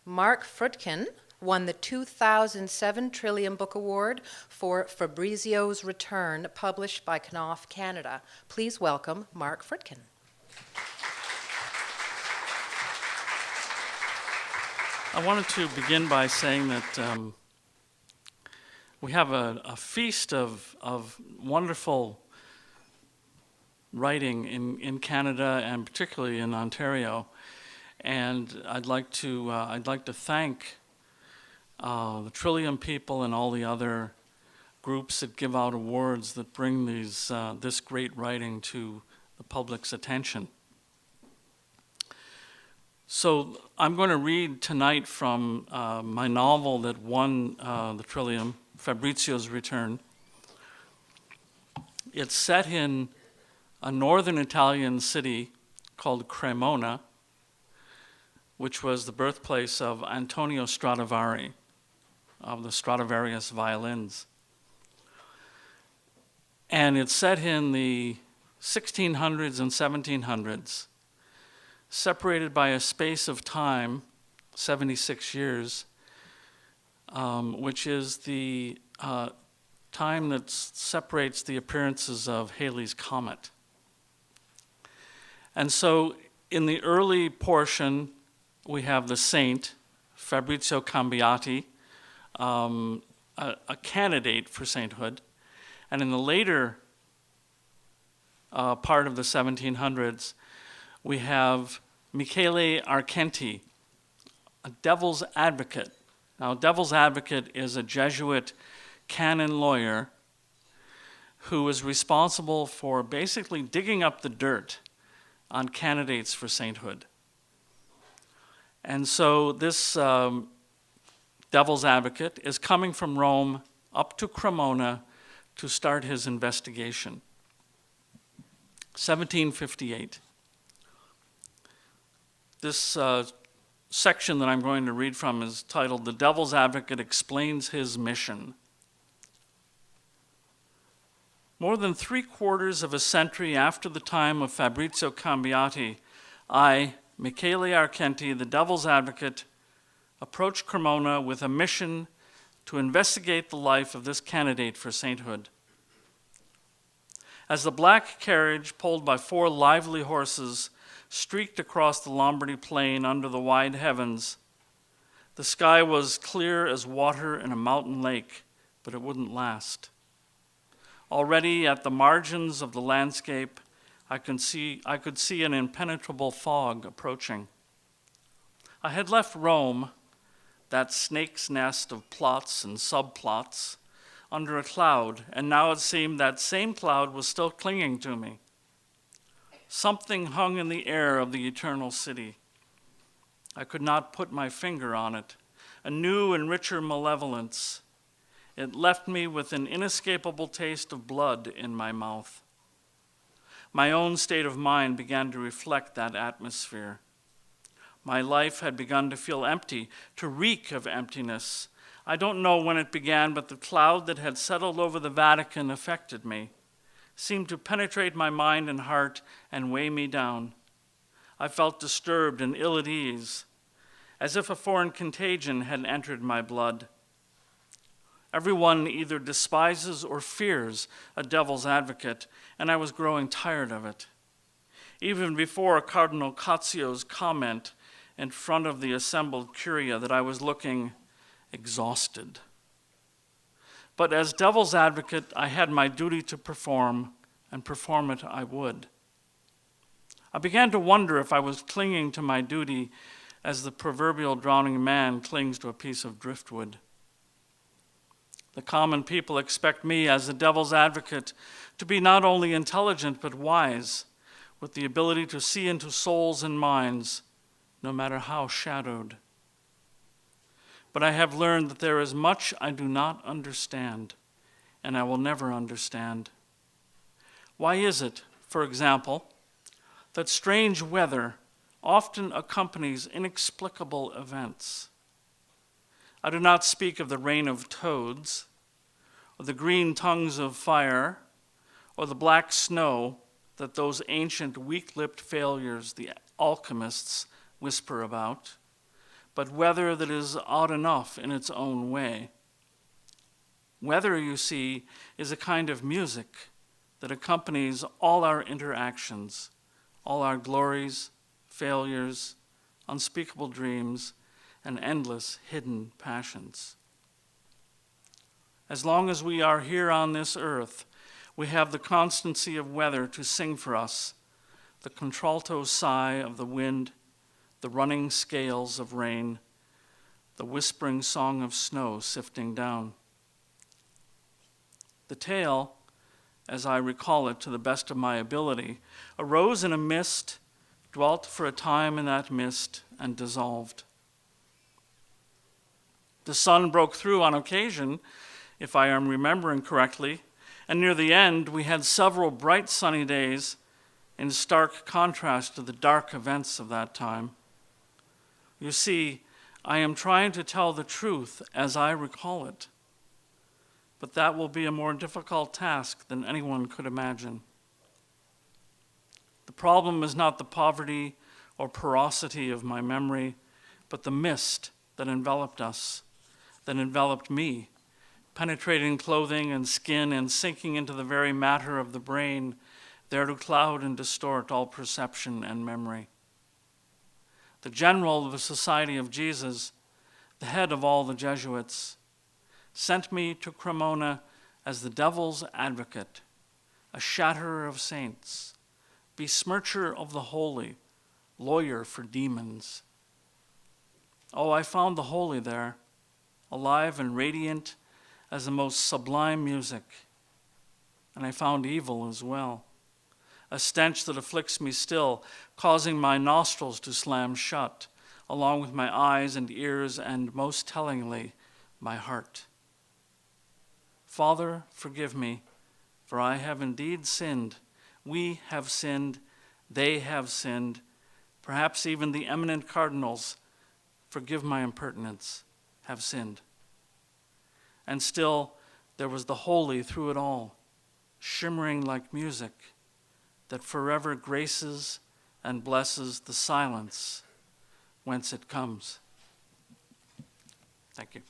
Mark Frutkin won the 2007 Trillium Book Award for Fabrizio's Return, published by Knopf Canada. Please welcome Mark Frutkin. I wanted to begin by saying that we have a feast of wonderful writing in Canada and particularly in Ontario, and I'd like to thank the Trillium people and all the other groups that give out awards that bring this great writing to the public's attention. So I'm going to read tonight from my novel that won the Trillium, Fabrizio's Return. It's set in a northern Italian city called Cremona, which was the birthplace of Antonio Stradivari, of the Stradivarius violins. And it's set in the 1600s and 1700s, separated by a space of time, 76 years, which is the time that separates the appearances of Halley's Comet. And so in the early portion, we have the saint, Fabrizio Cambiati, a candidate for sainthood. And in the later part of the 1700s, we have Michele Arcenti, a devil's advocate. Now, a devil's advocate is a Jesuit canon lawyer who is responsible for basically digging up the dirt on candidates for sainthood. And so this devil's advocate is coming from Rome up to Cremona to start his investigation. 1758. This section that I'm going to read from is titled, "The Devil's Advocate Explains His Mission." More than 3/4 of a century after the time of Fabrizio Cambiati, I, Michele Arcenti, the Devil's Advocate, approached Cremona with a mission to investigate the life of this candidate for sainthood. As the black carriage, pulled by 4 lively horses, streaked across the Lombardy plain under the wide heavens, the sky was clear as water in a mountain lake, but it wouldn't last. Already at the margins of the landscape, I could see an impenetrable fog approaching. I had left Rome, that snake's nest of plots and subplots, under a cloud, and now it seemed that same cloud was still clinging to me. Something hung in the air of the eternal city. I could not put my finger on it. A new and richer malevolence. It left me with an inescapable taste of blood in my mouth. My own state of mind began to reflect that atmosphere. My life had begun to feel empty, to reek of emptiness. I don't know when it began, but the cloud that had settled over the Vatican affected me, seemed to penetrate my mind and heart and weigh me down. I felt disturbed and ill at ease, as if a foreign contagion had entered my blood. Everyone either despises or fears a devil's advocate, and I was growing tired of it. Even before Cardinal Caccio's comment in front of the assembled curia that I was looking exhausted. But as devil's advocate, I had my duty to perform, and perform it I would. I began to wonder if I was clinging to my duty as the proverbial drowning man clings to a piece of driftwood. The common people expect me, as the devil's advocate, to be not only intelligent but wise, with the ability to see into souls and minds, no matter how shadowed. But I have learned that there is much I do not understand, and I will never understand. Why is it, for example, that strange weather often accompanies inexplicable events? I do not speak of the rain of toads, or the green tongues of fire, or the black snow that those ancient weak-lipped failures, the alchemists, whisper about, but weather that is odd enough in its own way. Weather, you see, is a kind of music that accompanies all our interactions, all our glories, failures, unspeakable dreams, and endless hidden passions. As long as we are here on this earth, we have the constancy of weather to sing for us, the contralto sigh of the wind, the running scales of rain, the whispering song of snow sifting down. The tale, as I recall it to the best of my ability, arose in a mist, dwelt for a time in that mist, and dissolved. The sun broke through on occasion, if I am remembering correctly, and near the end we had several bright sunny days in stark contrast to the dark events of that time. You see, I am trying to tell the truth as I recall it, but that will be a more difficult task than anyone could imagine. The problem is not the poverty or porosity of my memory, but the mist that enveloped us, that enveloped me, penetrating clothing and skin and sinking into the very matter of the brain, there to cloud and distort all perception and memory. The general of the Society of Jesus, the head of all the Jesuits, sent me to Cremona as the devil's advocate, a shatterer of saints, besmircher of the holy, lawyer for demons. Oh, I found the holy there, alive and radiant as the most sublime music, and I found evil as well, a stench that afflicts me still, causing my nostrils to slam shut, along with my eyes and ears, and most tellingly, my heart. Father, forgive me, for I have indeed sinned. We have sinned, they have sinned, perhaps even the eminent cardinals, forgive my impertinence, have sinned. And still, there was the holy through it all, shimmering like music, that forever graces and blesses the silence whence it comes. Thank you.